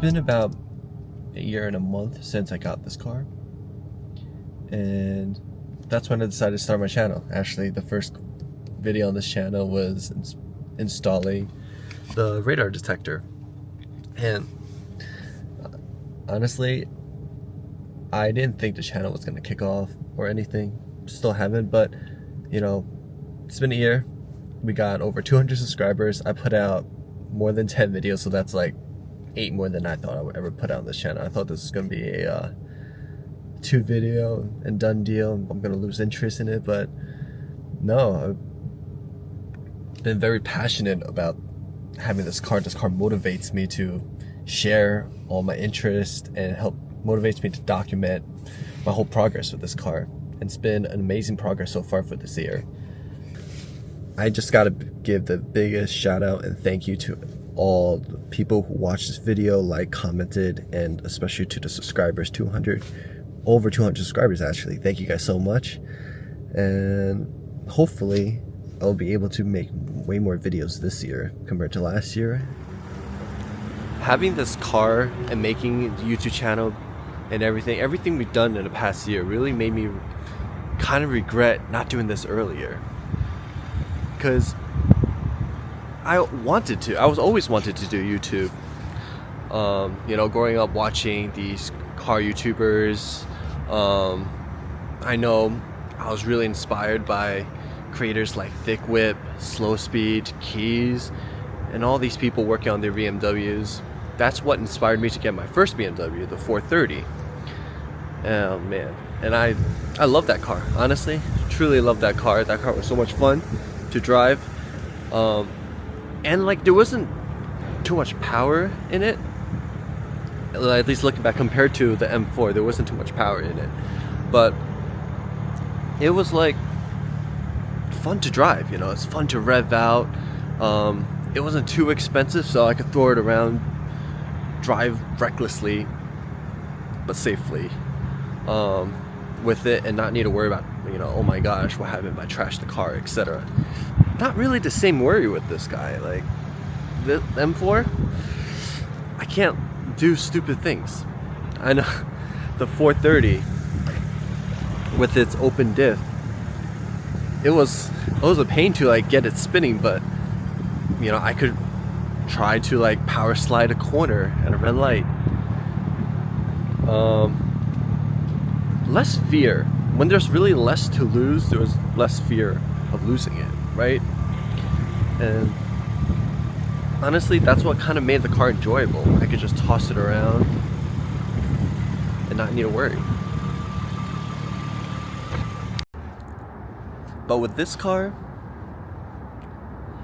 been about a year and a month since I got this car, and that's when I decided to start my channel. Actually, the first video on this channel was installing the radar detector, and honestly, I didn't think the channel was gonna kick off or anything. Still haven't, but you know, it's been a year. We got over 200 subscribers. I put out more than 10 videos, so that's like 8 more than I thought I would ever put out on this channel. I thought this was gonna be a 2 video and done deal. I'm gonna lose interest in it, but no, I've been very passionate about having this car. This car motivates me to share all my interests and motivates me to document my whole progress with this car. It's been an amazing progress so far for this year. I just gotta give the biggest shout out and thank you to all the people who watched this video, like, commented, and especially to the subscribers. Over 200 subscribers actually. Thank you guys so much, and hopefully I'll be able to make way more videos this year compared to last year. Having this car and making the YouTube channel and everything we've done in the past year really made me kind of regret not doing this earlier, because I always wanted to do YouTube. You know, growing up watching these car YouTubers, I know I was really inspired by creators like Thick Whip, Slow Speed, Keys, and all these people working on their BMWs. That's what inspired me to get my first BMW, the 430. Oh man, and I love that car, honestly, truly love that car. That car was so much fun to drive, and like there wasn't too much power in it, at least looking back. Compared to the M4, there wasn't too much power in it, but it was like fun to drive, you know. It's fun to rev out. It wasn't too expensive, so I could throw it around, drive recklessly but safely with it, and not need to worry about, you know, oh my gosh, what happened if I trash the car, etc. Not really the same worry with this guy. Like the M4, I can't do stupid things. I know the 430 with its open diff, it was a pain to like get it spinning, but you know, I could try to like power slide a corner at a red light. Less fear. When there's really less to lose, there was less fear of losing it, right? And honestly, that's what kind of made the car enjoyable. I could just toss it around and not need to worry. But with this car,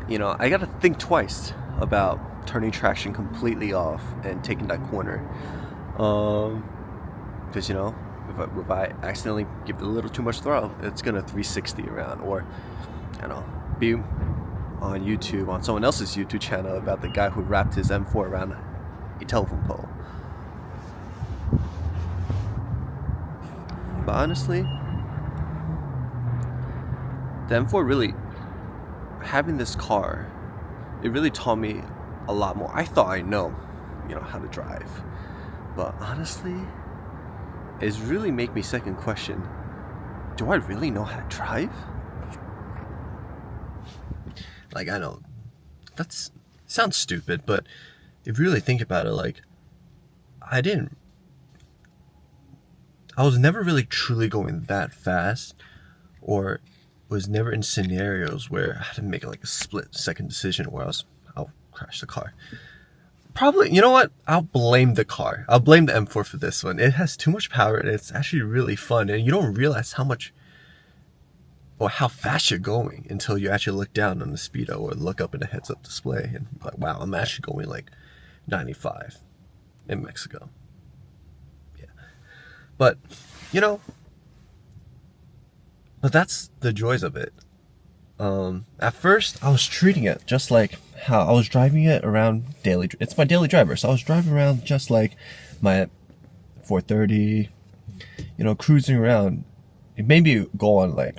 you know, I gotta think twice about turning traction completely off and taking that corner. Because, you know, if I accidentally give it a little too much throttle, it's gonna 360 around, or, you know, be on YouTube, on someone else's YouTube channel, about the guy who wrapped his M4 around a telephone pole. But honestly, the M4 really, having this car, it really taught me a lot more. I thought I know, you know, how to drive, but honestly, it's really make me second question, do I really know how to drive? Like, I know that sounds stupid, but if you really think about it, like, I was never really truly going that fast, or was never in scenarios where I had to make like a split-second decision where I'll crash the car. Probably, you know what? I'll blame the car. I'll blame the M4 for this one. It has too much power, and it's actually really fun, and you don't realize how much or how fast you're going until you actually look down on the speedo or look up in the heads-up display and like, wow, I'm actually going like 95 in Mexico. Yeah, but you know, but that's the joys of it. At first, I was treating it just like how I was driving it around daily. It's my daily driver, so I was driving around just like my 430, you know, cruising around. It made me go on like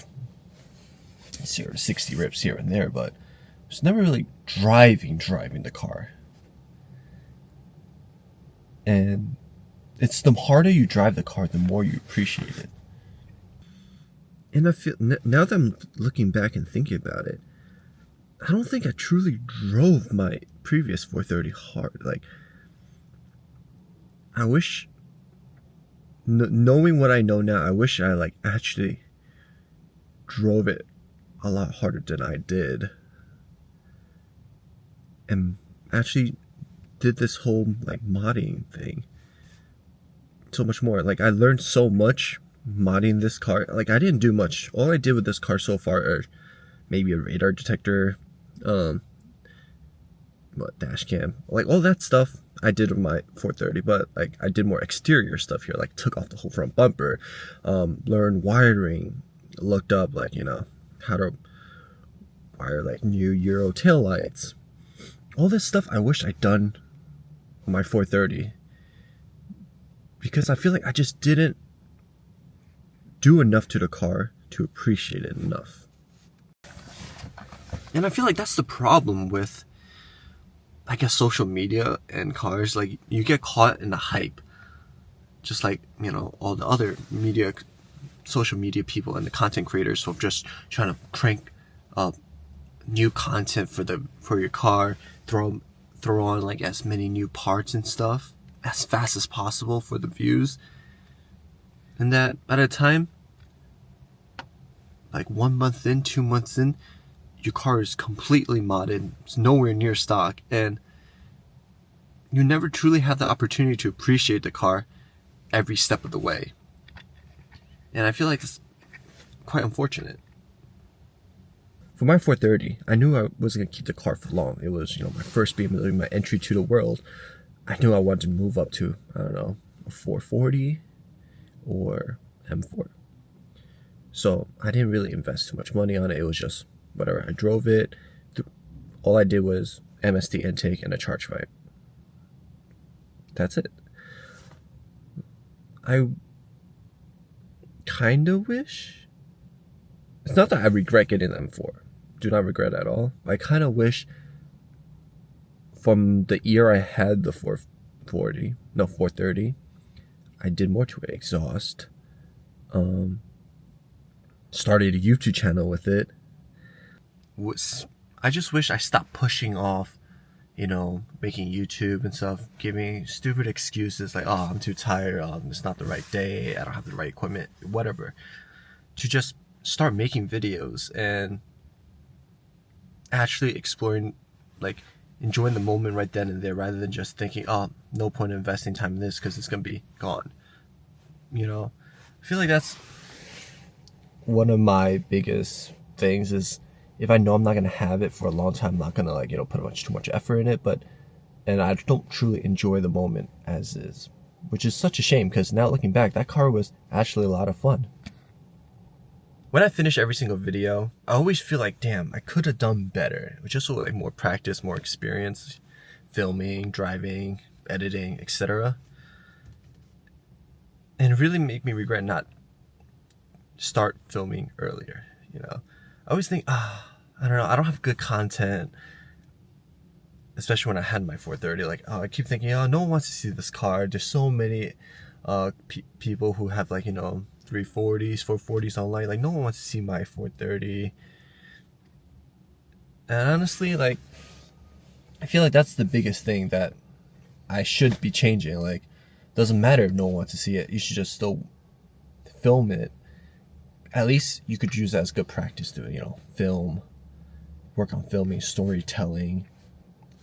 0 to 60 rips here and there, but I was never really driving the car. And it's the harder you drive the car, the more you appreciate it. And I feel now that I'm looking back and thinking about it, I don't think I truly drove my previous 430 hard. Like, I wish, knowing what I know now, I wish I like actually drove it a lot harder than I did, and actually did this whole like modding thing so much more. Like, I learned so much modding this car. Like, I didn't do much. All I did with this car so far are maybe a radar detector, dash cam, like all that stuff I did with my 430. But like, I did more exterior stuff here, like took off the whole front bumper, learned wiring, looked up like, you know, how to wire like new Euro tail lights. All this stuff I wish I'd done on my 430, because I feel like I just didn't do enough to the car to appreciate it enough. And I feel like that's the problem with, I guess, social media and cars. Like, you get caught in the hype, just like, you know, all the other social media people and the content creators who are just trying to crank up new content for your car, throw on like as many new parts and stuff as fast as possible for the views. And that by the time, like 1 month in, 2 months in, your car is completely modded, it's nowhere near stock, and you never truly have the opportunity to appreciate the car every step of the way. And I feel like it's quite unfortunate. For my 430, I knew I wasn't gonna keep the car for long. It was, you know, my first BMW, my entry to the world. I knew I wanted to move up to, I don't know, a 440 or M4. So I didn't really invest too much money on it. It was just whatever. I drove it. All I did was MSD intake and a charge pipe. That's it. I kind of wish, it's not that I regret getting the M4. Do not regret at all. I kind of wish from the year I had the 430, I did more to it. Exhaust. Started a YouTube channel with it. I just wish I stopped pushing off, you know, making YouTube and stuff, giving stupid excuses like, oh, I'm too tired, it's not the right day, I don't have the right equipment, whatever. To just start making videos and actually exploring, like, enjoying the moment right then and there, rather than just thinking, oh, no point in investing time in this because it's going to be gone. You know, I feel like that's one of my biggest things is, if I know I'm not going to have it for a long time, I'm not going to, like, you know, put too much effort in it, and I don't truly enjoy the moment as is, which is such a shame, because now looking back, that car was actually a lot of fun. When I finish every single video, I always feel like, damn, I could have done better. With just like more practice, more experience, filming, driving, editing, etc. And it really made me regret not start filming earlier, you know. I always think, I don't know, I don't have good content, especially when I had my 430. Like, I keep thinking, no one wants to see this car. There's so many people who have, like, you know, 340s, 440s online. Like, no one wants to see my 430. And honestly, like, I feel like that's the biggest thing that I should be changing. Like, doesn't matter if no one wants to see it. You should just still film it. At least you could use that as good practice to, you know, film, work on filming, storytelling,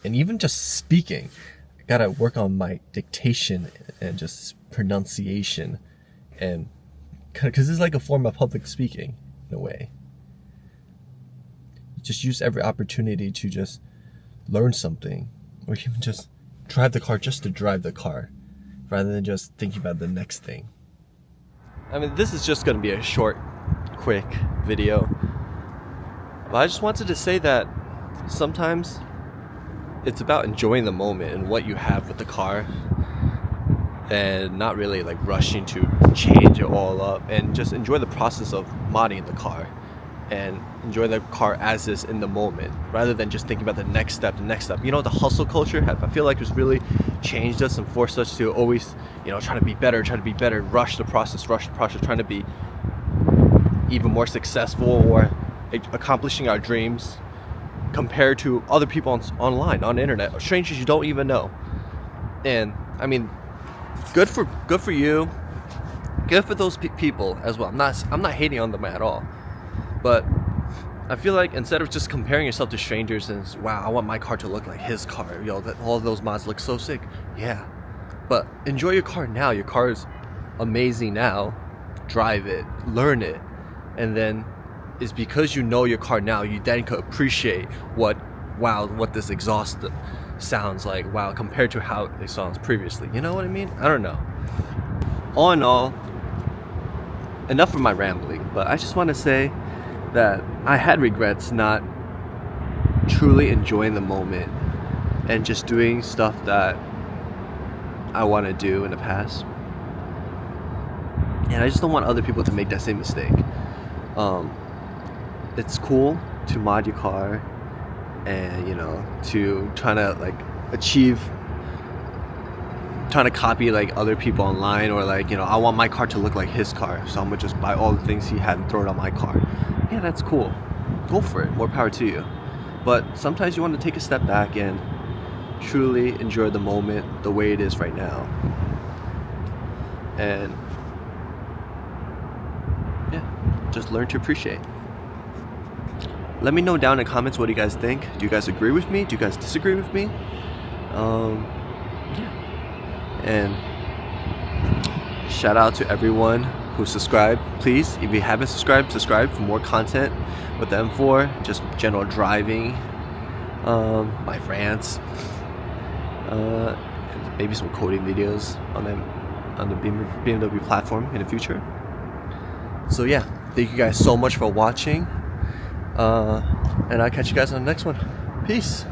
and even just speaking. I gotta work on my dictation and just pronunciation, and because it's like a form of public speaking in a way. Just use every opportunity to just learn something, or even just drive the car just to drive the car, rather than just thinking about the next thing. I mean, this is just gonna be a short, quick video, but I just wanted to say that sometimes it's about enjoying the moment and what you have with the car, and not really like rushing to change it all up, and just enjoy the process of modding the car and enjoy the car as is in the moment, rather than just thinking about the next step. You know, the hustle culture, I feel like it's really changed us and forced us to always, you know, trying to be better, rush the process, trying to be even more successful or accomplishing our dreams compared to other people online, on the internet, strangers you don't even know. And I mean, good for you, good for those people as well. I'm not hating on them at all, but I feel like instead of just comparing yourself to strangers and wow, I want my car to look like his car, yo, that all of those mods look so sick, yeah, but enjoy your car now. Your car is amazing now. Drive it, learn it, and then it's because you know your car now, you then could appreciate what this exhaust sounds like, wow, compared to how it sounds previously. You know what I mean? I don't know. All in all, enough of my rambling, but I just want to say that I had regrets not truly enjoying the moment and just doing stuff that I want to do in the past. And I just don't want other people to make that same mistake. It's cool to mod your car and, you know, to trying to like trying to copy like other people online, or like, you know, I want my car to look like his car, so I'm gonna just buy all the things he had and throw it on my car. Yeah, that's cool. Go for it. More power to you. But sometimes you want to take a step back and truly enjoy the moment the way it is right now. And yeah, just learn to appreciate. Let me know down in the comments, what do you guys think? Do you guys agree with me? Do you guys disagree with me? Yeah. And shout out to everyone who subscribed. Please, if you haven't subscribed, subscribe for more content with the M4, just general driving, my rants, maybe some coding videos on the BMW platform in the future. So yeah, thank you guys so much for watching, and I'll catch you guys on the next one. Peace.